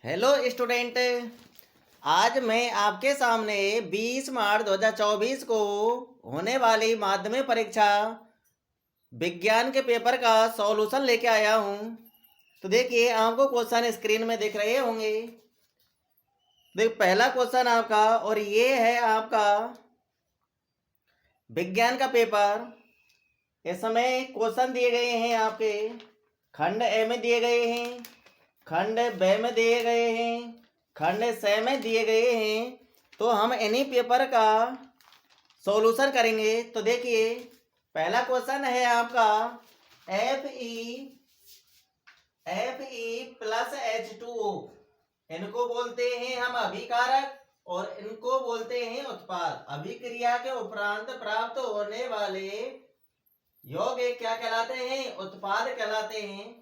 Hello student. आज मैं आपके सामने 20 मार्च 2024 को होने वाली माध्यमिक परीक्षा विज्ञान के पेपर का सॉल्यूशन लेके आया हूँ। तो देखिए, आपको क्वेश्चन स्क्रीन में दिख रहे होंगे। देख, पहला क्वेश्चन आपका, और ये है आपका विज्ञान का पेपर। इसमें क्वेश्चन दिए गए हैं आपके खंड ए में दिए गए हैं, खंड ब में दिए गए हैं, खंड स में दिए गए हैं। तो हम इन्हीं पेपर का सॉल्यूशन करेंगे। तो देखिए, पहला क्वेश्चन है आपका Fe प्लस H2O। इनको बोलते हैं हम अभिकारक और इनको बोलते हैं उत्पाद। अभिक्रिया के उपरांत प्राप्त होने वाले यौगिक क्या कहलाते हैं? उत्पाद कहलाते हैं।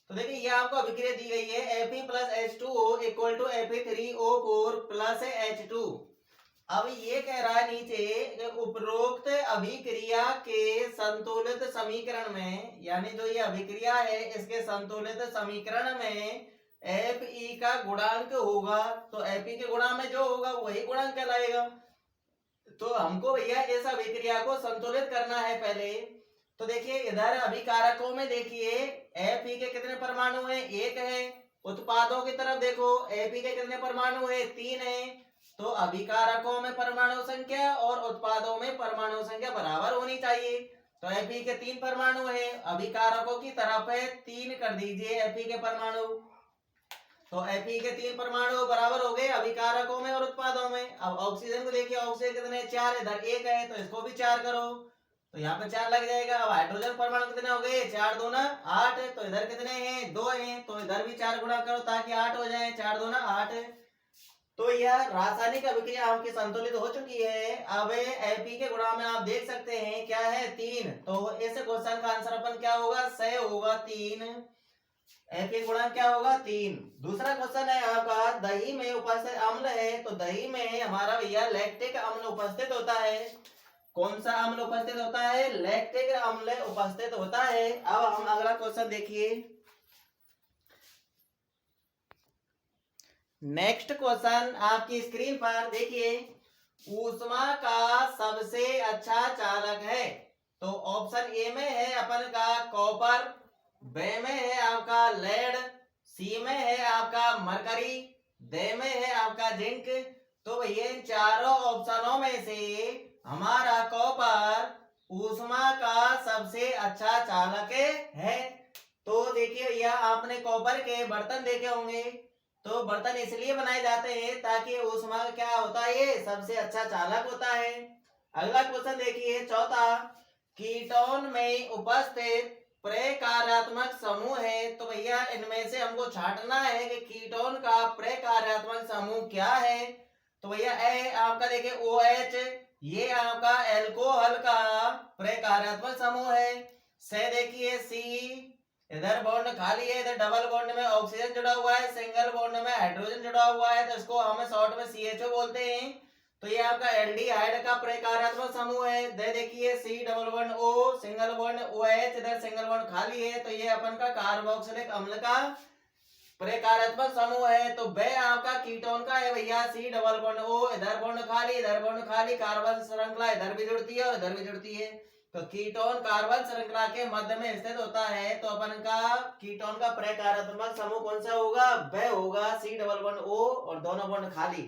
तो देखिए, ये आपको अभिक्रिया दी गई है Fe plus H2O equal to Fe3O4 plus H2। अब ये कह रहा है नीचे कि उपरोक्त अभिक्रिया के संतुलित समीकरण में, यानी जो ये अभिक्रिया है इसके संतुलित समीकरण में Fe का गुणांक होगा। तो Fe के गुणांक में जो होगा वही गुणांक कहलाएगा। तो हमको भैया इस अभिक्रिया को संतुलित करना है पहले। तो देखिए, इधर अभिकारकों में देखिए Fe के कितने परमाणु हैं? 1 है। उत्पादों की तरफ देखो, Fe के कितने परमाणु है? 3 है। तो अभिकारकों में परमाणु संख्या और उत्पादों में परमाणु संख्या बराबर होनी चाहिए। तो Fe के 3 परमाणु है, अभिकारकों की तरफ है 3 कर दीजिए Fe के परमाणु। तो Fe के 3 परमाणु बराबर हो गए अभिकारकों में और उत्पादों में। अब ऑक्सीजन को देखिए, ऑक्सीजन कितने? 4। इधर 1 है तो इसको भी 4 करो, तो यहाँ पे 4 लग जाएगा। अब हाइड्रोजन परमाणु कितने हो गए? 4 दूना 8। तो इधर कितने हैं? 2 हैं, तो इधर भी 4 गुणा करो ताकि 8 हो जाए। 4 दूना 8। तो यह रासायनिक अभिक्रिया आपकी संतुलित हो चुकी है। अब Fe के गुणा में आप देख सकते हैं क्या है? 3। तो इस क्वेश्चन का आंसर अपन क्या होगा? 6 होगा। 3 Fe गुणा क्या होगा? 3। दूसरा क्वेश्चन है आपका, दही में उपस्थित अम्ल है। तो दही में हमारा भैया लैक्टिक अम्ल उपस्थित होता है। कौन सा अम्ल उपस्थित होता है? लैक्टिक अम्ल उपस्थित होता है। अब हम अगला क्वेश्चन देखिए। नेक्स्ट क्वेश्चन आपकी स्क्रीन पर देखिए, ऊष्मा का सबसे अच्छा चालक है। तो ऑप्शन ए में है अपन का कॉपर, बी में है आपका लेड, सी में है आपका मरकरी, डी में है आपका जिंक। तो ये चारों ऑप्शनों में से हमारा कॉपर ऊष्मा का सबसे अच्छा चालक है। तो देखिए, यह आपने कॉपर के बर्तन देखे होंगे। तो बर्तन इसलिए बनाए जाते हैं ताकि ऊष्मा का क्या होता है? ये सबसे अच्छा चालक होता है। अगला क्वेश्चन देखिए, चौथा, कीटोन में उपस्थित प्रकार्यात्मक समूह है। तो भैया इनमें से हमको छांटना है कि कीटोन का प्रकार्यात्मक समूह क्या है। तो भैया ए आपका देखिए OH, ये आपका एल्कोहल का प्रकार्यात्मक समूह है। से देखिए C, इधर बॉन्ड खाली है, इधर डबल बॉन्ड में ऑक्सीजन जुड़ा हुआ है, सिंगल बॉन्ड में हाइड्रोजन जुड़ा हुआ है, तो इसको हम शॉर्ट में CHO बोलते हैं। तो ये आपका एल्डिहाइड का प्रकार्यात्मक समूह है। देखिए C double bond O, single bond OH, इधर सिंगल बॉन्ड खाली है, तो ये अपन का कार्बोक्सिलिक अम्ल का प्रकार्यात्मक समूह है। तो वे आपका कीटोन का है भैया C डबल बॉन्ड O, इधर बॉन्ड खाली, इधर बॉन्ड खाली, कार्बन श्रृंखला इधर भी जुड़ती है और इधर भी जुड़ती है। तो कीटोन कार्बन श्रृंखला के मध्य में स्थित होता है। तो अपन का कीटोन का प्रकार्यात्मक समूह कौन सा होगा? वह होगा C डबल बॉन्ड O और दोनों बॉन्ड खाली।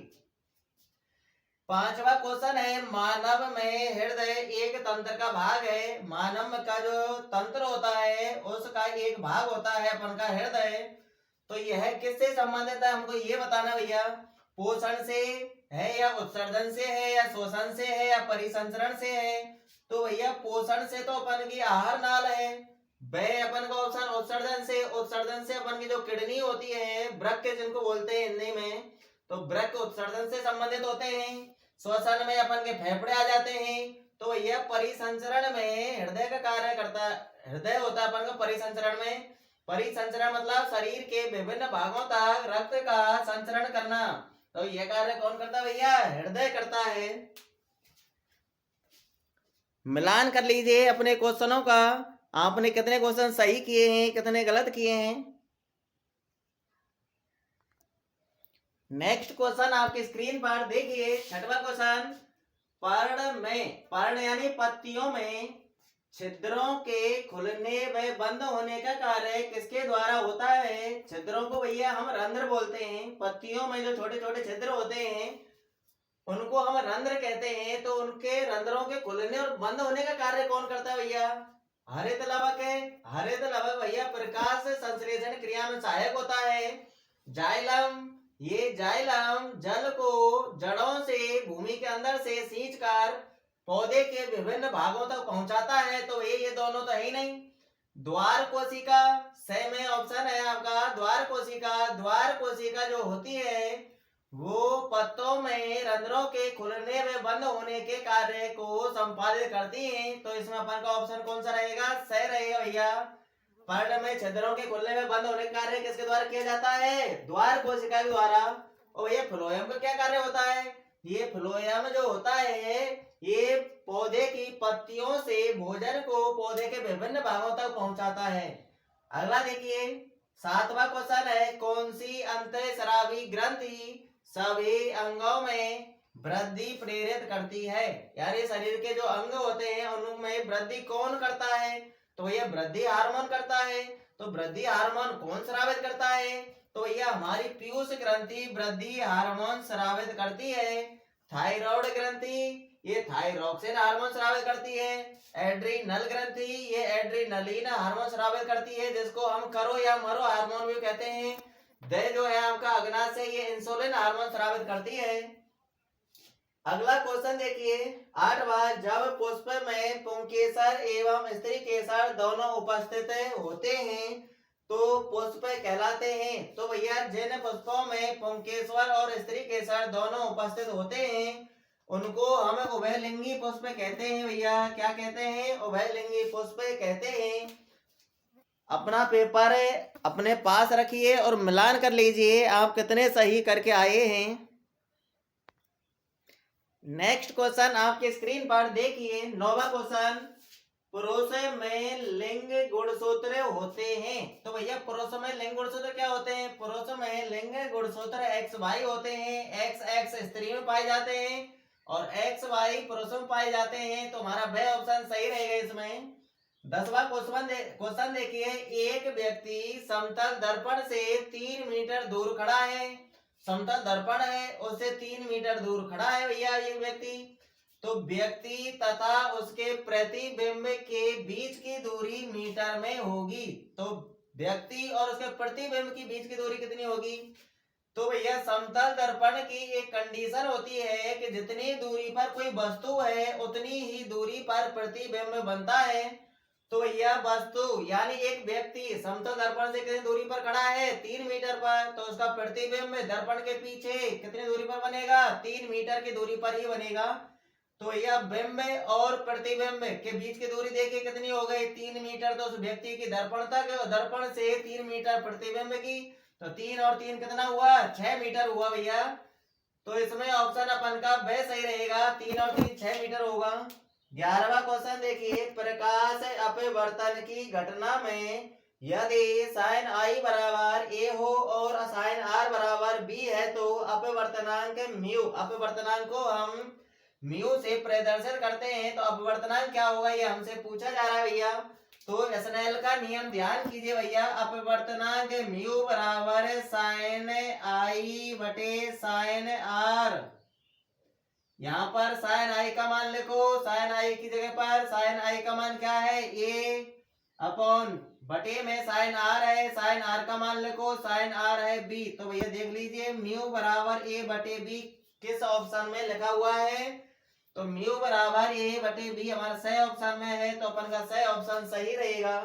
पांचवा क्वेश्चन है, मानव में हृदय एक तंत्र का भाग है। मानव का जो तंत्र होता है उसका एक भाग होता है अपन का हृदय। तो यह किससे संबंधित है? हमको ये बताना भैया। पोषण से है या उत्सर्जन से है या शोषण से है या परिसंचरण से है? तो भैया पोषण से तो अपन की आहार नाल है। वे अपन का ऑप्शन उत्सर्जन से। उत्सर्जन से अपन की जो किडनी होती है, वृक्क जिनको बोलते हैं हिंदी में, तो वृक्क उत्सर्जन से संबंधित होते हैं। श्वसन में अपन के फेफड़े आ जाते हैं। तो यह परिसंचरण में हृदय का कार्य करता है। हृदय होता है अपन का परिसंचरण में। परिसंचरण मतलब शरीर के विभिन्न भागों तक रक्त का संचरण करना। तो यह कार्य कौन करता है भैया? हृदय करता है। मिलान कर लीजिए अपने क्वेश्चनों का। आपने कितने क्वेश्चन सही किए हैं, कितने गलत किए हैं। नेक्स्ट क्वेश्चन आपकी स्क्रीन पर देखिए, छठवां क्वेश्चन। पर्ण यानी पत्तियों में छिद्रों के खुलने व बंद होने का कार्य किसके द्वारा होता है? छिद्रों को भैया हम रंध्र बोलते हैं। पत्तियों में जो छोटे छोटे छिद्र होते हैं उनको हम रंध्र कहते हैं। तो उनके रंध्रों के खुलने और बंद होने का कार्य कौन करता है भैया? हरित लवक है। हरित लवक भैया प्रकाश संश्लेषण क्रिया में सहायक होता है। जाइलम, ये जाइलम जल को जड़ों से भूमि के अंदर से सींचकर पौधे के विभिन्न भागों तक पहुंचाता है। तो ये दोनों तो है ही नहीं। द्वार कोशिका, सही में ऑप्शन है आपका द्वार कोशिका। द्वार कोशिका जो होती है वो पत्तों में रंध्रों के खुलने में बंद होने के कार्य को संपादित करती है। तो इसमें अपन का ऑप्शन कौन सा रहेगा? सही रहेगा भैया। पर्ण में छिद्रों के खुलने में बंद होने का कार्य किसके द्वारा किया जाता है? द्वार कोशिका के द्वारा। और ये फ्लोएम का क्या कार्य होता है? ये फ्लोएम जो होता है ये पौधे की पत्तियों से भोजन को पौधे के विभिन्न भागों तक पहुंचाता है। अगला देखिए, सातवां क्वेश्चन है, कौन सी अंतःस्रावी ग्रंथि सभी अंगों में वृद्धि प्रेरित करती है? यानी शरीर के जो अंग होते हैं उनमें वृद्धि कौन करता है? तो ये वृद्धि हार्मोन करता है। तो वृद्धि हार्मोन कौन स्रावित करता है? तो यह हमारी पीयूष ग्रंथि वृद्धि हार्मोन स्रावित करती है। थायराइड ग्रंथि ये थायरॉक्सिन हार्मोन स्रावित करती है। एड्रीनल ग्रंथि ये एड्रीनलिन हार्मोन स्रावित करती है, जिसको हम करो या मरो हार्मोन भी कहते हैं। दे जो है आपका अग्नाशय ये इंसुलिन हार्मोन स्रावित करती है। अगला क्वेश्चन देखिए, 8वां, जब पुष्प में पुंकेसर एवं स्त्री केसर दोनों उपस्थित होते हैं तो पुष्प कहलाते हैं। तो भैया जिन पुष्पों में पुंकेसर और स्त्री केसर दोनों उपस्थित होते हैं उनको हम उभयलिंगी पुष्प कहते हैं भैया। क्या कहते हैं? उभयलिंगी पुष्प कहते हैं। अपना पेपर अपने पास रखिए और मिलान कर लीजिए आप कितने सही करके आए हैं। नेक्स्ट क्वेश्चन आपके स्क्रीन पर देखिए, 9वां क्वेश्चन, पुरुष में लिंग गुणसूत्र होते हैं। तो भैया पुरुष में लिंग गुणसूत्र क्या होते हैं? पुरुष में लिंग गुणसूत्र XY होते हैं। XX स्त्री में पाए जाते हैं और XY पुरुष में पाए जाते हैं। तो हमारा ब ऑप्शन सही रहेगा इसमें। 10वां क्वेश्चन देखिए, एक व्यक्ति समतल दर्पण से 3 मीटर दूर खड़ा है। समतल दर्पण है उससे 3 मीटर दूर खड़ा है भैया ये व्यक्ति। तो व्यक्ति तथा उसके प्रतिबिंब के बीच की दूरी मीटर में होगी। तो व्यक्ति और उसके प्रतिबिंब की बीच की दूरी कितनी होगी? तो भैया समतल दर्पण की एक कंडीशन होती है कि जितनी दूरी पर कोई वस्तु है उतनी ही दूरी पर प्रतिबिंब बनता है। तो भैया वस्तु यानी एक व्यक्ति समतल दर्पण से कितनी दूरी पर खड़ा है? 3 मीटर पर। तो उसका प्रतिबिंब दर्पण के पीछे कितनी दूरी पर बनेगा? 3 मीटर की दूरी पर ही बनेगा। तो यह बिंब और प्रतिबिंब के बीच की दूरी देखिए कितनी हो गई? 3 मीटर। तो उस व्यक्ति की दर्पण तक, दर्पण से 3 मीटर प्रतिबिंब की, तो 3 और 3 कितना हुआ? 6 मीटर हुआ भैया। तो इसमें ऑप्शन अपन का ब सही रहेगा। 3 और 3 6 मीटर होगा। 11वां क्वेश्चन देखिए, प्रकाश अपवर्तन की घटना में यदि साइन आई बराबर ए हो और साइन आर बराबर बी है तो अपवर्तनांक म्यू, अपवर्तनांक को हम म्यू से प्रदर्शित करते हैं। तो अपवर्तनांक क्या होगा ये हमसे पूछा जा रहा है भैया। तो एसएनएल का नियम ध्यान कीजिए भैया। अपवर्तनांक म्यू बराबर साइन आई बटे साइन आर। यहाँ पर साइन आई का मान लिखो। साइन आई की जगह पर साइन आई का मान क्या है? ए अपॉन बटे में साइन आर है। साइन आर का मान लिखो। साइन आर है बी। तो भैया देख लीजिए म्यू बराबर ए बटे बी किस ऑप्शन में लिखा हुआ है? तो म्यू बराबर ए बटे बी हमारा सही ऑप्शन में है। तो अपन का सही ऑप्शन सही रहेगा।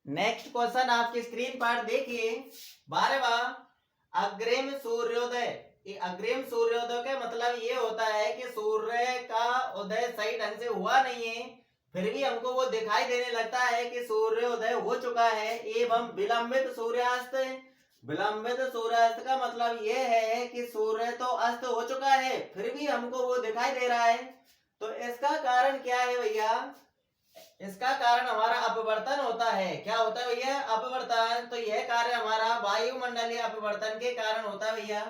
नेक्स्ट क्वेश्चन आपकी स्क्रीन पर देखिए, 12वां, अग्रिम सूर्योदय। अग्रिम सूर्योदय का मतलब ये होता है कि सूर्य का उदय सही ढंग से हुआ नहीं है फिर भी हमको वो दिखाई देने लगता है कि सूर्योदय हो चुका है। एवं विलंबित सूर्यास्त। विलंबित सूर्यास्त का मतलब ये है कि सूर्य तो अस्त हो चुका है फिर भी हमको वो दिखाई दे रहा है। तो इसका कारण क्या है भैया? इसका कारण हमारा अपवर्तन होता है। क्या होता है भैया? अपवर्तन। तो यह कार्य हमारा वायुमंडलीय अपवर्तन के कारण होता है भैया।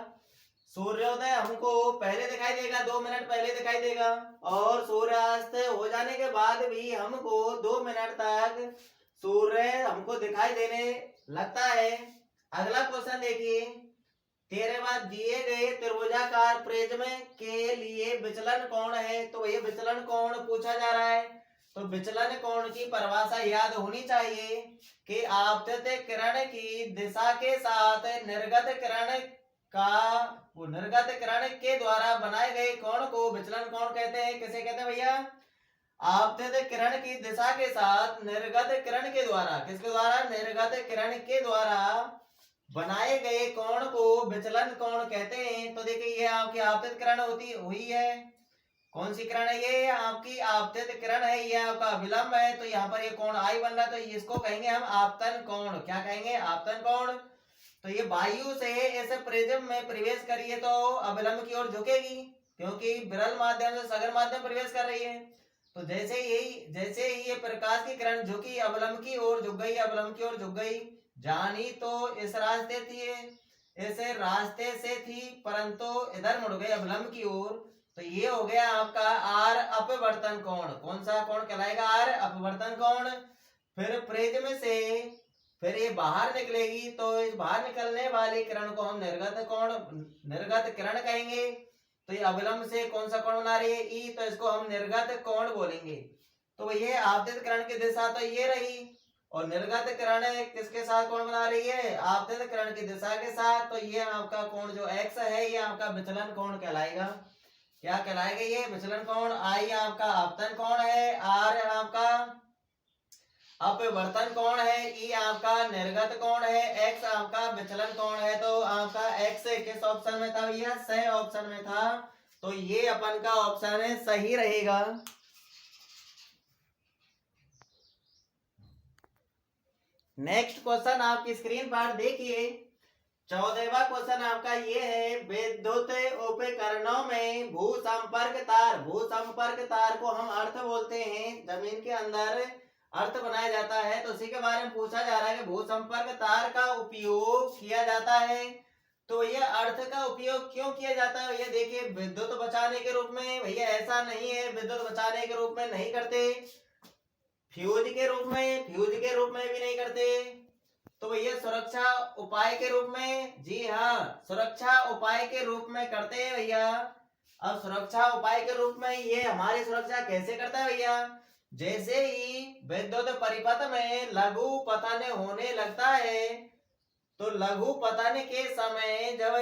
सूर्योदय हमको पहले दिखाई देगा, 2 मिनट पहले दिखाई देगा, और सूर्यास्त हो जाने के बाद भी हमको 2 मिनट तक सूर्य हमको दिखाई देने लगता है। अगला क्वेश्चन देखिए, 13वां, दिए गए त्रिभुजाकार प्रिज्म के लिए विचलन कोण है। तो ये विचलन कोण पूछा जा रहा है। तो विचलन कोण की परिभाषा याद होनी चाहिए कि आपतित किरण की दिशा के साथ निर्गत किरण का निर्गत किरण के द्वारा बनाए गए कोण को विचलन कोण कहते हैं। किसे कहते हैं भैया? आपतित किरण की दिशा के साथ निर्गत किरण के द्वारा, किसके द्वारा? निर्गत किरण के द्वारा बनाए गए कोण को विचलन कोण कहते हैं। तो देखिए ये आपकी आपतित किरण होती हुई है। कौन सी किरण है? ये आपकी आपतित किरण है, ये आपका विलंब है। तो यहाँ पर ये कोण आई बन रहा है, तो इसको कहेंगे हम आपतन कोण। क्या कहेंगे? आपतन कोण। तो ये वायु से ऐसे प्रिज्म में प्रवेश करिए तो अविलंब की ओर झुकेगी, क्योंकि विरल माध्यम से सघन माध्यम प्रवेश कर रही है। तो जैसे ही ये प्रकाश की किरण झुकी, अवलंब की ओर झुक गई, अवलंब की ओर झुक गई। जानी तो इस रास्ते थी, ऐसे रास्ते से थी, परंतु इधर मुड़ गई अवलंब की ओर। तो ये हो गया आपका आर अपवर्तन कोण। कौन सा कोण कहलाएगा? आर अपवर्तन कोण। फिर प्रिज्म से फिर ये बाहर निकलेगी, तो इस बाहर निकलने वाली किरण को हम निर्गत कोण, निर्गत किरण कहेंगे। तो ये अविलंब से कौन सा कोण बना रही है? ई, तो इसको हम निर्गत कोण बोलेंगे। तो ये आपतित किरण की दिशा तो ये रही, और निर्गत किरण किसके साथ कोण बना रही है? आपतित किरण की दिशा के साथ। तो ये आपका कोण जो एक्स है, ये आपका विचलन कोण कहलाएगा। क्या कहलाएगा? ये विचलन कोण। आई आपका आपतन कोण है, आर आपका अपवर्तन कोण है, ई आपका निर्गत कोण है, एक्स आपका विचलन कोण है। तो आपका एक्स किस ऑप्शन में था भैया? सही ऑप्शन में था। तो ये अपन का ऑप्शन है सही रहेगा। नेक्स्ट क्वेश्चन आपकी स्क्रीन पर देखिए, 14वां क्वेश्चन आपका ये है, विद्युत उपकरणों में भू संपर्क तार। भू संपर्क तार को हम अर्थ बोलते हैं, जमीन के अंदर अर्थ बनाया जाता है। तो उसी के बारे में पूछा जा रहा है कि भू संपर्क तार का उपयोग किया जाता है। तो ये अर्थ का उपयोग क्यों किया जाता है? ये देखिए, विद्युत बचाने के रूप में भैया ऐसा नहीं है, विद्युत बचाने के रूप में नहीं करते, फ्यूज के रूप में भी नहीं करते। तो भैया सुरक्षा उपाय के रूप में, जी हाँ, सुरक्षा उपाय के रूप में करते हैं भैया। अब सुरक्षा उपाय के रूप में ये हमारी सुरक्षा कैसे करता है भैया? जैसे ही विद्युत परिपथ में लघु पतन होने लगता है, तो लघु पतन के समय जब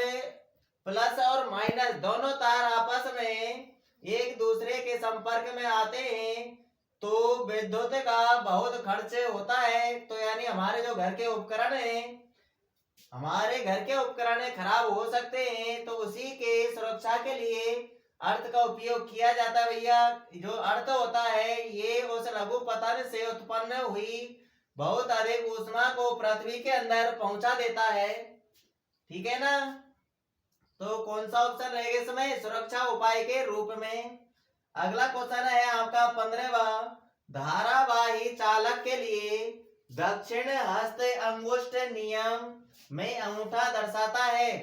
प्लस और माइनस दोनों तार आपस में एक दूसरे के संपर्क में आते हैं, तो विद्युत का बहुत खर्च होता है। तो यानी हमारे जो घर के उपकरण हैं, हमारे घर के उपकरण खराब हो सकते हैं। तो उसी के सुरक्षा के लिए अर्थ का उपयोग किया जाता है भैया। जो अर्थ होता है, ये उस लघु पतन से उत्पन्न हुई बहुत अधिक ऊष्मा को पृथ्वी के अंदर पहुंचा देता है। ठीक है ना? तो कौन सा ऑप्शन रहेगा इसमें? सुरक्षा उपाय के रूप में। अगला क्वेश्चन है आपका 15वां, धारावाही चालक के लिए दक्षिण हस्त अंगुष्ठ नियम में अंगूठा दर्शाता है।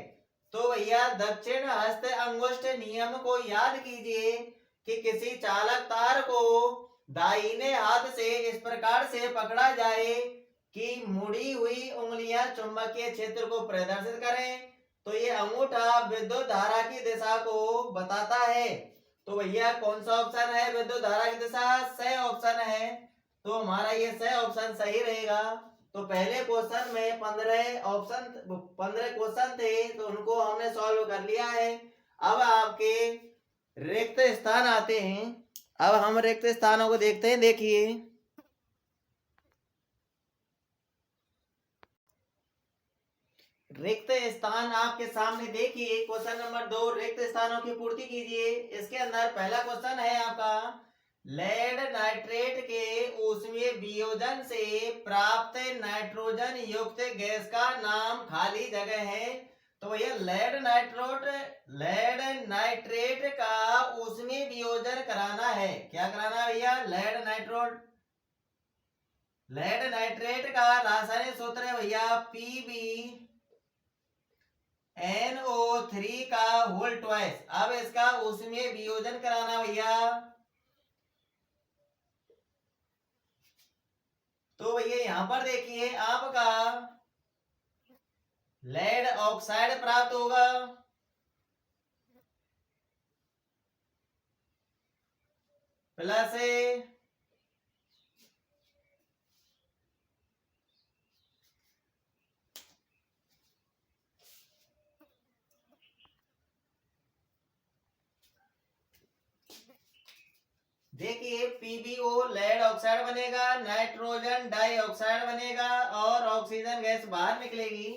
तो भैया दक्षिण हस्त अंगुष्ठ नियम को याद कीजिए कि किसी चालक तार को दाहिने हाथ से इस प्रकार से पकड़ा जाए कि मुड़ी हुई उंगलियां चुंबकीय क्षेत्र को प्रदर्शित करें। तो ये अंगूठा विद्युत धारा की दिशा को बताता है। तो भैया कौन सा ऑप्शन है? विद्युत धारा की दिशा सही ऑप्शन है। तो हमारा ये सही ऑप्शन सही रहेगा। तो पहले क्वेश्चन में 15 क्वेश्चन थे, तो उनको हमने सॉल्व कर लिया है। अब आपके रिक्त स्थान आते हैं। अब हम रिक्त स्थानों को देखते हैं। देखिए, रिक्त स्थान आपके सामने देखिए, क्वेश्चन नंबर 2, रिक्त स्थानों की पूर्ति कीजिए। इसके अंदर पहला क्वेश्चन है आपका, लेड नाइट्रेट के ऊष्मीय वियोजन से प्राप्त नाइट्रोजन युक्त गैस का नाम खाली जगह है। तो ये लेड नाइट्रेट का ऊष्मीय वियोजन कराना है। क्या कराना है भैया? लेड नाइट्रोट लेड नाइट्रेट का रासायनिक सूत्र है भैया PbNO3 का होल ट्वाइस। अब इसका उसमें वियोजन कराना भैया, तो भैया यहां पर देखिए आपका लेड ऑक्साइड प्राप्त होगा, प्लस देखिए PbO लेड ऑक्साइड बनेगा, नाइट्रोजन डाइऑक्साइड बनेगा और ऑक्सीजन गैस बाहर निकलेगी।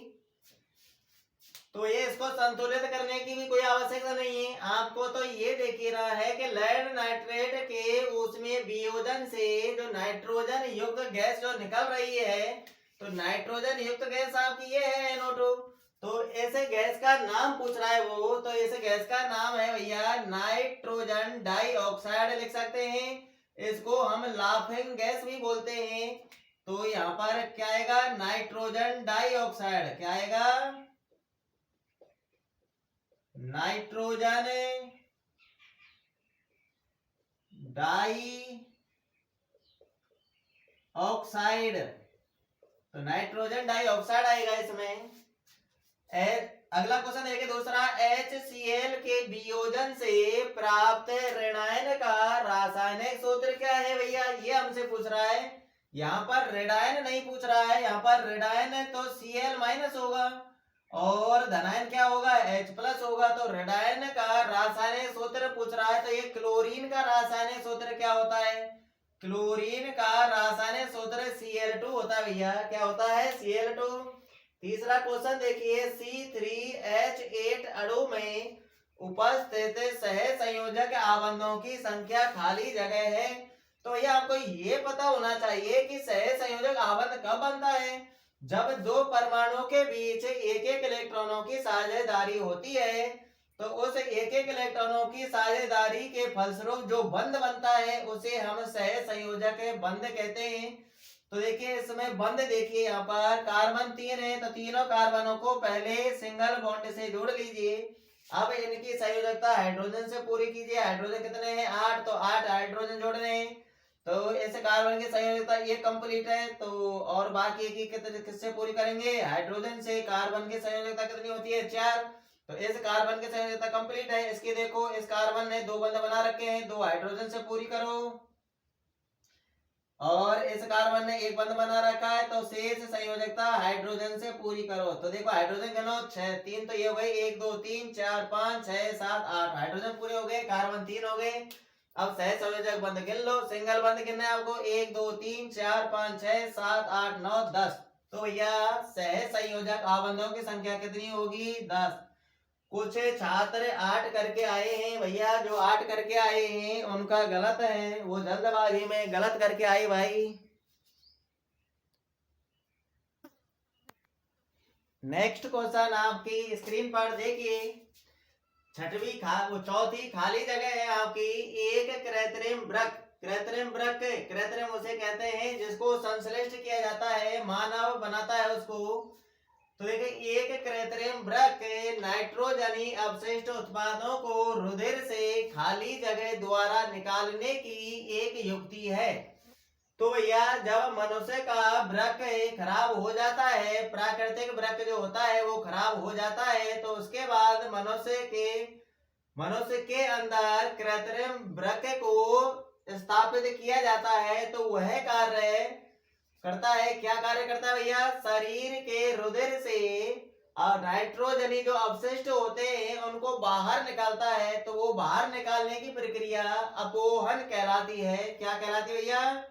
तो ये इसको संतुलित करने की भी कोई आवश्यकता नहीं है, आपको तो ये देख ही रहा है कि लेड नाइट्रेट के उसमें वियोजन से जो नाइट्रोजन युक्त गैस जो निकल रही है, तो नाइट्रोजन युक्त गैस आपकी ये है NO2। तो ऐसे गैस का नाम पूछ रहा है वो, तो ऐसे गैस का नाम है भैया नाइट्रोजन डाइऑक्साइड लिख सकते हैं, इसको हम लाफिंग गैस भी बोलते हैं। तो यहाँ पर क्या आएगा, नाइट्रोजन डाइऑक्साइड, क्या आएगा, नाइट्रोजन डाई ऑक्साइड, तो नाइट्रोजन डाइऑक्साइड आएगा इसमें। अगला क्वेश्चन देखिए दूसरा, HCl के वियोजन से प्राप्त ऋणायन का रासायनिक सूत्र क्या है भैया, ये हमसे पूछ रहा है। यहाँ पर ऋणायन नहीं पूछ रहा है, यहाँ पर ऋणायन तो Cl माइनस होगा और धनायन क्या होगा, H प्लस होगा। तो ऋणायन का रासायनिक सूत्र पूछ रहा है, तो ये क्लोरीन का रासायनिक सूत्र क्या होता है, क्लोरीन का रासायनिक सूत्र Cl2 होता है भैया, क्या होता है, Cl2। तीसरा क्वेश्चन देखिए, C3H8 अणु में उपस्थित सह संयोजक आबंधों की संख्या खाली जगह है। तो ये आपको ये पता होना चाहिए कि सह संयोजक आबंध कब बनता है, जब दो परमाणुओं के बीच एक एक इलेक्ट्रॉनों की साझेदारी होती है। तो उस एक एक इलेक्ट्रॉनों की साझेदारी के फलस्वरूप जो बंध बनता है उसे हम सह संयोजक बंध कहते हैं। तो देखिए इसमें बंध देखिए, यहाँ पर कार्बन 3 है, तो तीनों कार्बनों को पहले सिंगल बॉन्ड से जोड़ लीजिए। अब इनकी संयोजकता हाइड्रोजन से पूरी कीजिए, हाइड्रोजन कितने हैं, 8, तो 8 हाइड्रोजन जोड़ने हैं। तो ऐसे कार्बन की संयोजकता ये कंप्लीट है। तो और बाकी की किससे पूरी करेंगे, हाइड्रोजन से। कार्बन की संयोजकता कितनी होती है, 4। तो इस कार्बन की संयोजकता कंप्लीट है। इसकी देखो, इस कार्बन ने 2 बंध बना रखे हैं, 2 हाइड्रोजन से पूरी करो और इस कार्बन ने 1 बंध बना रखा है, तो शेष संयोजकता हाइड्रोजन से पूरी करो। तो देखो हाइड्रोजन गिनो, 6, 3 तो ये हो गए, 1 2 3 4 5 6 7 8 हाइड्रोजन पूरे हो गए, कार्बन 3 हो गए। अब सह संयोजक बंध गिन लो, सिंगल बंध गिनना है आपको, 1 2 3 4 5 6 7 8 9 10। तो भैया सह संयोजक आबंधों की संख्या कितनी होगी, 10। कुछ छात्र 8 करके आए हैं भैया, जो 8 करके आए हैं उनका गलत है, वो जल्दबाजी में गलत करके आई भाई। नेक्स्ट क्वेश्चन आपकी स्क्रीन पर देखिए, वो चौथी खाली जगह है आपकी, एक कृत्रिम वृक्क। कृत्रिम वृक्क, कृत्रिम उसे कहते हैं जिसको संश्लिष्ट किया जाता है, मानव बनाता है उसको। तो देखिए एक कृत्रिम वृक्क नाइट्रोजनी अपशिष्ट उत्पादों को रुधिर से खाली जगह द्वारा निकालने की एक युक्ति है। तो भैया जब मनुष्य का वृक्क खराब हो जाता है, प्राकृतिक वृक्क जो होता है वो खराब हो जाता है, तो उसके बाद मनुष्य के अंदर कृत्रिम वृक्क को स्थापित किया जाता है। तो वह कार्य करता है, क्या कार्य करता है भैया, शरीर के रुधिर से और नाइट्रोजनी जो अपशिष्ट होते हैं उनको बाहर निकालता है। तो वो बाहर निकालने की प्रक्रिया अपोहन कहलाती है। क्या कहलाती है भैया,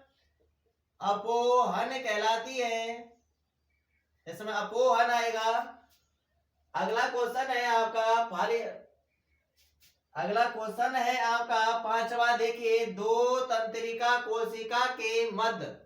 अपोहन कहलाती है, इसमें अपोहन आएगा। अगला क्वेश्चन है आपका पांचवा, देखिए दो तंत्रिका कोशिका के मध्य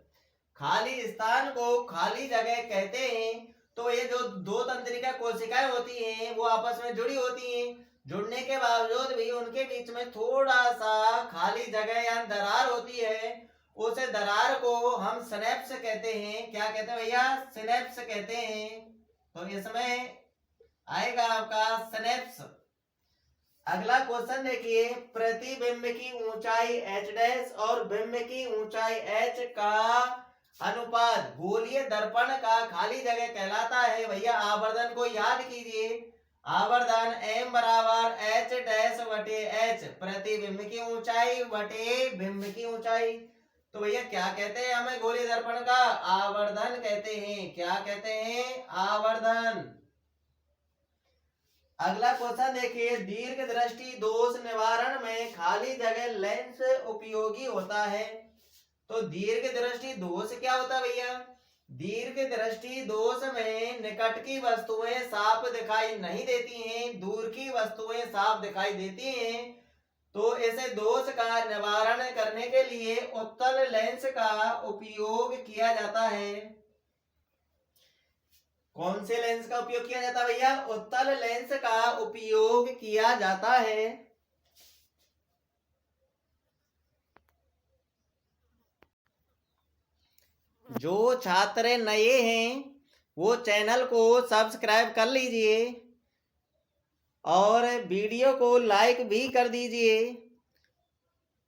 खाली स्थान को खाली जगह कहते हैं। तो ये जो दो तंत्रिका कोशिकाएं होती हैं वो आपस में जुड़ी होती हैं, जुड़ने के बावजूद भी उनके बीच में थोड़ा सा खाली जगह या दरार होती है, उस दरार को हम सिनेप्स कहते हैं। क्या कहते हैं भैया? सिनेप्स कहते हैं। तो इसमें आएगा आपका सिनेप्स। अगला क्वेश्चन देखिए, प्रतिबिंब की ऊंचाई h डैश और बिंब की ऊंचाई h का अनुपात गोलीय दर्पण का खाली जगह कहलाता है। भैया आवर्धन को याद कीजिए, आवर्धन m बराबर h डैश बटे h, प्रतिबिंब की ऊंचाई बटे बिंब की ऊंचाई। तो भैया क्या कहते हैं हमें गोलीय दर्पण का? आवर्धन कहते हैं। क्या कहते हैं? आवर्धन। अगला क्वेश्चन देखिए, दीर्घ दृष्टि दोष निवारण में खाली जगह लेंस उपयोगी होता है। तो दीर्घ दृष्टि दोष क्या होता है भैया? दीर्घ दृष्टि दोष में निकट की वस्तुएं साफ दिखाई नहीं देती हैं, दूर की वस्तुएं साफ दिखाई देती हैं। तो ऐसे दोष का निवारण करने के लिए उत्तल लेंस का उपयोग किया जाता है। कौन से लेंस का उपयोग किया जाता है भैया? उत्तल लेंस का उपयोग किया जाता है। जो छात्र नए हैं वो चैनल को सब्सक्राइब कर लीजिए और वीडियो को लाइक भी कर दीजिए।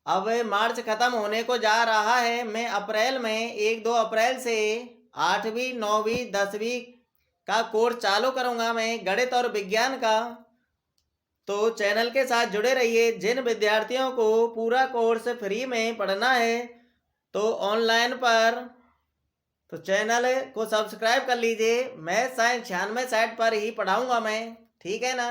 अब मार्च खत्म होने को जा रहा है। मैं अप्रैल में 1-2 अप्रैल से 8वीं 9वीं 10वीं का कोर्स चालू करूंगा मैं, गणित और विज्ञान का। तो चैनल के साथ जुड़े रहिए। जिन विद्यार्थियों को पूरा कोर्स फ्री में पढ़ना है तो ऑनलाइन पर तो चैनल को सब्सक्राइब कर लीजिए। मैं 96 साइट पर ही पढ़ाऊंगा मैं, ठीक है ना।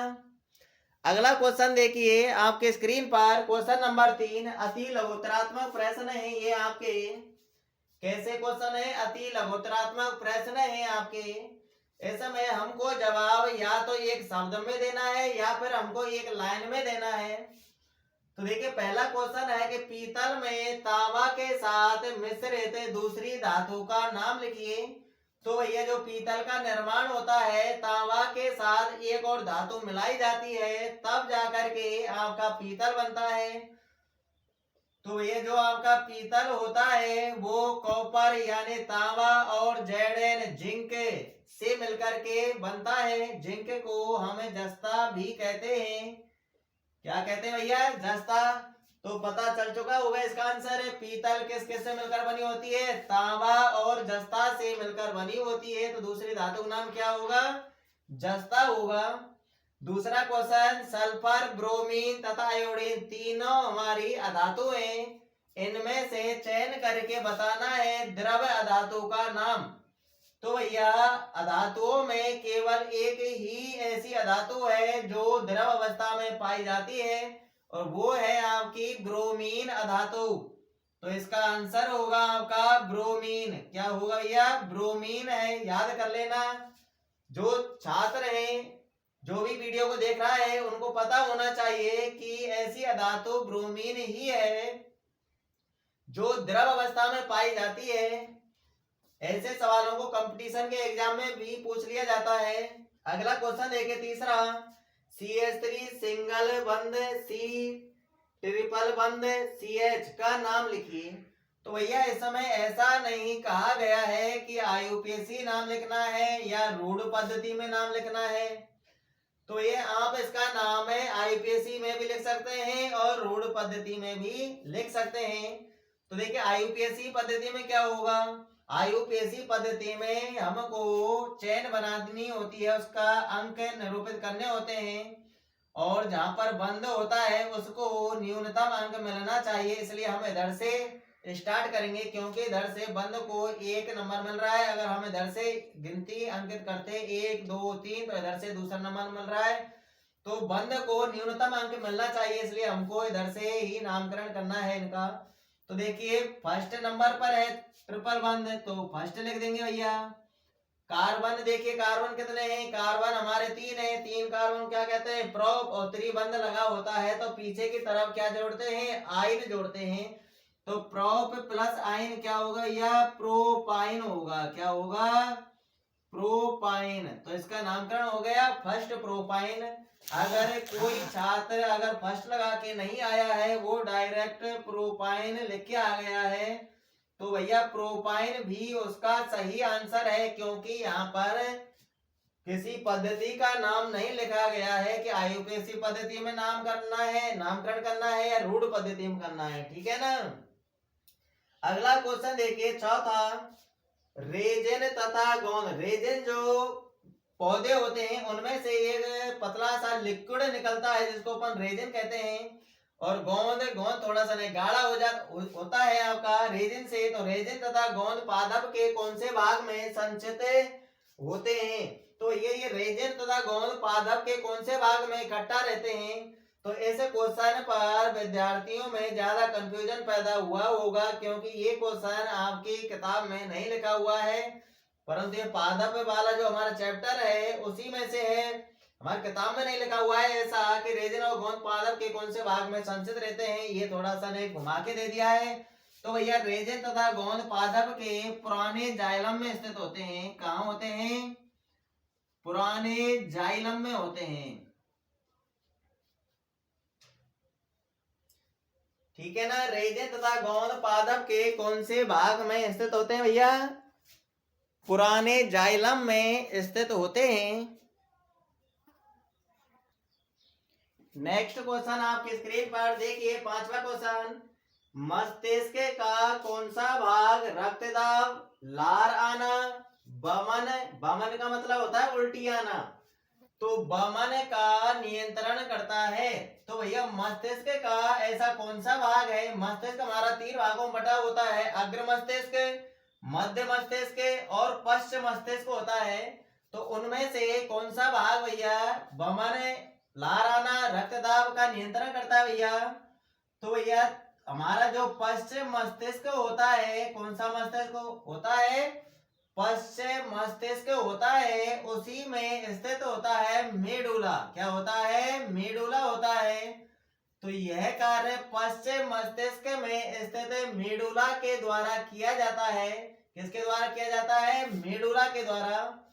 अगला क्वेश्चन देखिए आपके स्क्रीन पर, क्वेश्चन नंबर 3 अति लघुत्तरात्मक प्रश्न है ये आपके। कैसे क्वेश्चन है? अति लघुत्तरात्मक प्रश्न है आपके। इसमें हमको जवाब या तो एक शब्द में देना है या फिर हमको एक लाइन में देना है। तो देखिए पहला क्वेश्चन है कि पीतल में तांबा के साथ मिश्रित दूसरी धातु का नाम लिखिए। तो भैया जो पीतल का निर्माण होता है, तांबा के साथ एक और धातु मिलाई जाती है, तब जाकर के आपका पीतल बनता है। तो ये जो आपका पीतल होता है वो कॉपर यानी तांबा और जेडन जिंक से मिलकर के बनता है। जिंक को हमें जस्ता भी कहते हैं। क्या कहते हैं भैया? जस्ता। तो पता चल चुका होगा इसका आंसर है। पीतल किस किस से मिलकर बनी होती है? तांबा और जस्ता से मिलकर बनी होती है। तो दूसरी धातु का नाम क्या होगा? जस्ता होगा। दूसरा क्वेश्चन, सल्फर, ब्रोमीन तथा आयोडीन तीनों हमारी अधातु हैं। इनमें से चयन करके बताना है द्रव अधातु का नाम। तो भैया अधातुओं में केवल एक ही ऐसी अधातु है जो द्रव अवस्था में पाई जाती है और वो है आपकी ब्रोमीन अधातु। तो इसका आंसर होगा आपका ब्रोमीन। क्या होगा भैया? ब्रोमीन है, याद कर लेना। जो छात्र हैं, जो भी वीडियो को देख रहा है, उनको पता होना चाहिए कि ऐसी अधातु ब्रोमीन ही है जो द्रव अवस्था में पाई जाती है। ऐसे सवालों को कंपटीशन के एग्जाम में भी पूछ लिया जाता है। अगला क्वेश्चन देखिए तीसरा, CH3 सिंगल बंद C ट्रिपल बंद CH का नाम लिखिए। तो भैया इस समय ऐसा नहीं कहा गया है कि IUPAC नाम लिखना है या रूढ़ पद्धति में नाम लिखना है। तो ये आप इसका नाम है IUPAC में भी लिख सकते हैं और रूढ़ पद्धति में भी लिख सकते हैं। तो देखिए IUPAC पद्धति में क्या होगा? IUPAC पद्धति में हमको चेन बनानी होती है, उसका अंक निरूपित करने होते हैं और जहां पर बंद होता है उसको न्यूनतम अंक मिलना चाहिए। इसलिए हम इधर से स्टार्ट करेंगे क्योंकि इधर से बंद को 1 नंबर मिल रहा है। अगर हम इधर से गिनती अंकित करते 1 2 3 तो इधर से दूसरा नंबर मिल रहा है। तो बंद को न्यूनतम अंक मिलना चाहिए, इसलिए हमको इधर से ही नामकरण करना है इनका। तो देखिए फर्स्ट नंबर पर है ट्रिपल बंद, तो फर्स्ट लिख देंगे भैया। कार्बन देखिए कार्बन कितने हैं? कार्बन हमारे 3 है। 3 कार्बन क्या कहते हैं? प्रोप, और त्रिबंध लगा होता है तो पीछे की तरफ क्या जोड़ते हैं? आइन जोड़ते हैं। तो प्रोप प्लस आइन क्या होगा भैया? प्रोपाइन होगा। क्या होगा? प्रोपाइन। तो इसका नामकरण हो गया फर्स्ट प्रोपाइन। अगर कोई छात्र अगर फर्स्ट लगा के नहीं आया है, वो डायरेक्ट प्रोपाइन लिख के आ गया है, तो भैया प्रोपाइन भी उसका सही आंसर है, क्योंकि यहाँ पर किसी पद्धति का नाम नहीं लिखा गया है कि आयुपेसी पद्धति में नामकरण करना है या रूढ़ पद्धति में करना है। ठीक है ना। अगला क्वेश्चन देखिए चौथा, रेजिन तथा गोंद। रेजिन जो पौधे होते हैं उनमें से एक पतला सा लिक्विड निकलता है जिसको अपन रेजिन कहते हैं, और गोंद थोड़ा सा नहीं गाढ़ा होता है आपका रेजिन से। तो रेजिन तथा गोंद पादप के कौन से भाग में संचित होते हैं? तो ये रेजिन तथा गोंद पादप के कौन से भाग में इकट्ठा रहते हैं? तो ऐसे क्वेश्चन पर विद्यार्थियों में ज्यादा कंफ्यूजन पैदा हुआ होगा, क्योंकि ये क्वेश्चन आपकी किताब में नहीं लिखा हुआ है, परंतु ये पादप वाला जो हमारा चैप्टर है उसी में से है। हमारी किताब में नहीं लिखा हुआ है ऐसा कि रेजिन और गोंद पादप के कौन से भाग में संचित रहते हैं, ये थोड़ा सा ने घुमा के दे दिया है। तो भैया रेजिन तथा गोंद पादप के पुराने जाइलम में स्थित होते हैं। कहाँ होते हैं? पुराने जाइलम में होते हैं। ठीक है ना। रेजिन तथा गोंद पादप के कौन से भाग में स्थित होते हैं भैया? पुराने जाइलम में स्थित होते हैं। नेक्स्ट क्वेश्चन आपकी स्क्रीन पर देखिए, पांचवा क्वेश्चन, मस्तिष्क का कौन सा भाग रक्त दाब, लार आना, बमन का मतलब होता है उल्टी आना, तो बमन का नियंत्रण करता है? तो भैया मस्तिष्क का ऐसा कौन सा भाग है? मस्तिष्क हमारा 3 भागों में बटा होता है, अग्र मस्तिष्क, मध्य मस्तिष्क और पश्च मस्तिष्क होता है। तो उनमें से कौन सा भाग भैया बमन, लार आना, रक्तदाब का नियंत्रण करता है भैया? तो भैया हमारा जो पश्चिम मस्तिष्क होता है, कौन सा मस्तिष्क होता है? पश्चिम मस्तिष्क होता है, उसी में स्थित होता है मेडुला। क्या होता है? मेडुला होता है। तो यह कार्य पश्चिम मस्तिष्क में स्थित मेडुला के द्वारा किया जाता है। किसके द्वारा किया जाता है? मेडुला के द्वारा।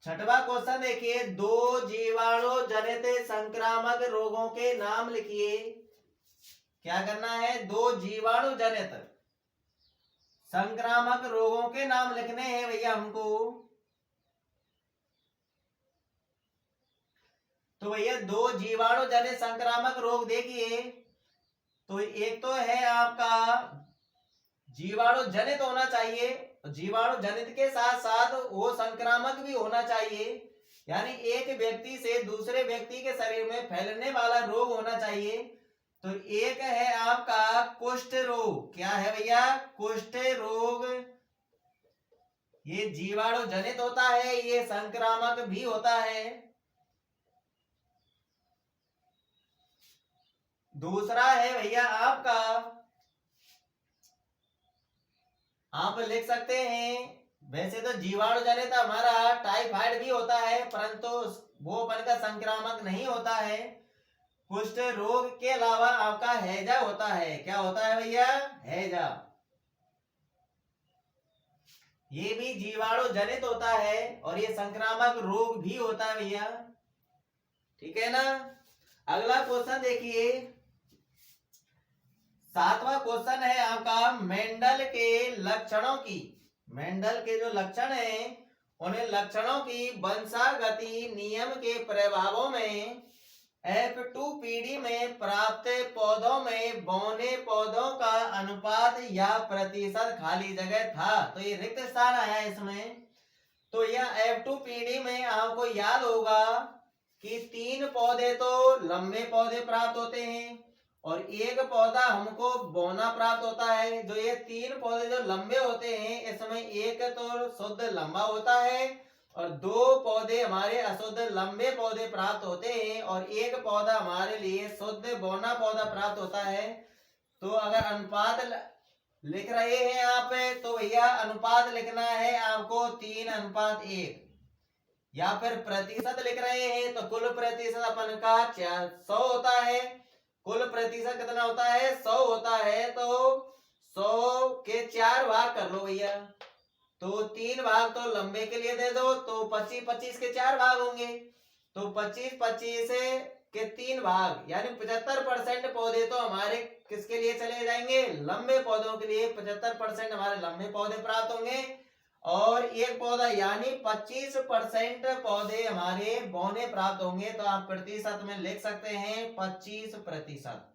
छठवां क्वेश्चन देखिए, 2 जीवाणु जनित संक्रामक रोगों के नाम लिखिए। क्या करना है? 2 जीवाणु जनित संक्रामक रोगों के नाम लिखने हैं भैया हमको। तो भैया 2 जीवाणु जनित संक्रामक रोग देखिए, तो एक तो है आपका जीवाणु जनित होना चाहिए, जीवाणु जनित के साथ साथ वो संक्रामक भी होना चाहिए, यानी एक व्यक्ति से दूसरे व्यक्ति के शरीर में फैलने वाला रोग होना चाहिए। तो एक है आपका कुष्ठ रोग। क्या है भैया? कुष्ठ रोग। ये जीवाणु जनित होता है, ये संक्रामक भी होता है। दूसरा है भैया आपका, आप लिख सकते हैं, वैसे तो जीवाणु जनित हमारा टाइफाइड भी होता है, परंतु वो अपन का संक्रामक नहीं होता है। कुष्ठ रोग के अलावा आपका हैजा होता है। क्या होता है भैया? हैजा। ये भी जीवाणु जनित होता है और ये संक्रामक रोग भी होता है भैया। ठीक है ना। अगला क्वेश्चन देखिए, 7वां क्वेश्चन है आपका, मेंडल के लक्षणों की, मेंडल के जो लक्षण हैं उन्हें लक्षणों की वंशागति नियम के प्रभावों में F2PD में प्राप्त पौधों में बौने पौधों का अनुपात या प्रतिशत खाली जगह था। तो ये रिक्त स्थान आया इसमें। तो यह F2PD में आपको याद होगा कि 3 पौधे तो लंबे पौधे प्राप्त होते हैं और एक पौधा हमको बौना प्राप्त होता है। जो ये 3 पौधे जो लंबे होते हैं, इसमें एक तो शुद्ध लंबा होता है और 2 पौधे हमारे अशुद्ध लंबे पौधे प्राप्त होते हैं और एक पौधा हमारे लिए शुद्ध बौना पौधा प्राप्त होता है। तो अगर अनुपात लिख रहे हैं आप, तो भैया अनुपात लिखना है आपको 3:1, या फिर प्रतिशत लिख रहे हैं तो कुल प्रतिशत अपन का 100 होता है। कुल प्रतिशत कितना होता है? 100 होता है। तो 100 के 4 भाग कर लो भैया, तो 3 भाग तो लंबे के लिए दे दो, तो 25 25 के 4 भाग होंगे, तो 25 25 से के 3 भाग यानी 75% पौधे तो हमारे किसके लिए चले जाएंगे, लंबे पौधों के लिए 75% हमारे लंबे पौधे प्राप्त होंगे, और एक पौधा यानी 25% पौधे हमारे बौने प्राप्त होंगे। तो आप प्रतिशत में लिख सकते हैं 25%।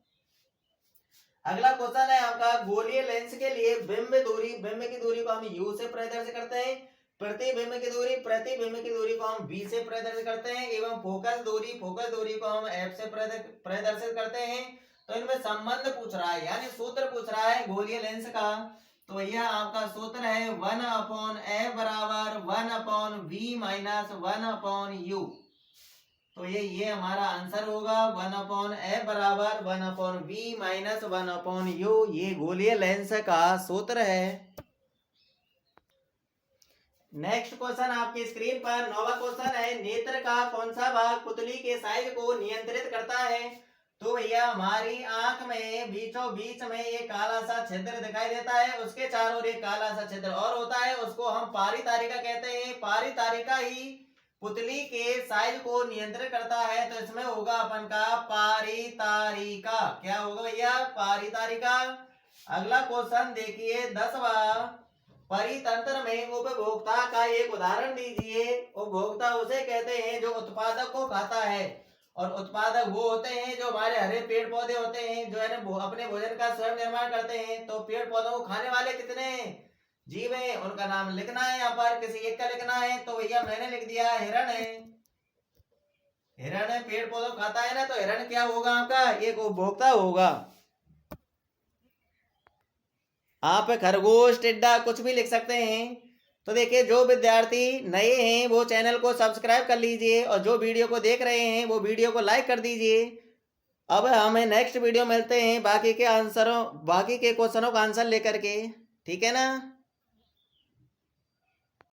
अगला क्वेश्चन है आपका, गोलीय लेंस के लिए बिंब की दूरी को हम u से प्रदर्शित करते हैं, प्रतिबिंब की दूरी को हम v से प्रदर्शित करते हैं, एवं फोकस दूरी को हम f से प्रदर्शित करते हैं। तो इनमें संबंध पूछ रहा है यानी सूत्र पूछ रहा है गोलीय लेंस का। तो यह आपका सूत्र है 1/f बराबर 1/v माइनस 1/u। तो ये हमारा आंसर होगा 1/f बराबर 1/v माइनस 1/u। ये गोलीय लेंस का सूत्र है। नेक्स्ट क्वेश्चन आपकी स्क्रीन पर 9वां क्वेश्चन है, नेत्र का कौन सा भाग पुतली के साइज को नियंत्रित करता है। तो भैया हमारी आंख में बीचों बीच में एक काला सा छिद्र दिखाई देता है, उसके चारों ओर एक काला सा छिद्र और होता है, उसको हम पारितारिका कहते हैं। पारितारिका ही पुतली के साइज को नियंत्रित करता है। तो इसमें होगा अपन का पारितारिका। क्या होगा भैया, पारितारिका। अगला क्वेश्चन देखिए 10वां, परितंत्र में उपभोक्ता का एक उदाहरण दीजिए। उपभोक्ता उसे कहते हैं जो उत्पादक को खाता है, और उत्पादक वो होते हैं जो हमारे हरे पेड़ पौधे होते हैं, जो है ना अपने भोजन का स्वयं निर्माण करते हैं। तो पेड़ पौधों को खाने वाले कितने जीव है, उनका नाम लिखना है, यहाँ पर किसी एक का लिखना है। तो भैया मैंने लिख दिया हिरण है। हिरण पेड़ पौधों खाता है ना, तो हिरण क्या होगा आपका, एक उपभोक्ता होगा। आप खरगोश टिड्डा कुछ भी लिख सकते हैं। तो देखिए जो विद्यार्थी नए हैं वो चैनल को सब्सक्राइब कर लीजिए, और जो वीडियो को देख रहे हैं वो वीडियो को लाइक कर दीजिए। अब हमें नेक्स्ट वीडियो मिलते हैं बाकी के क्वेश्चनों का आंसर लेकर के, ठीक है ना।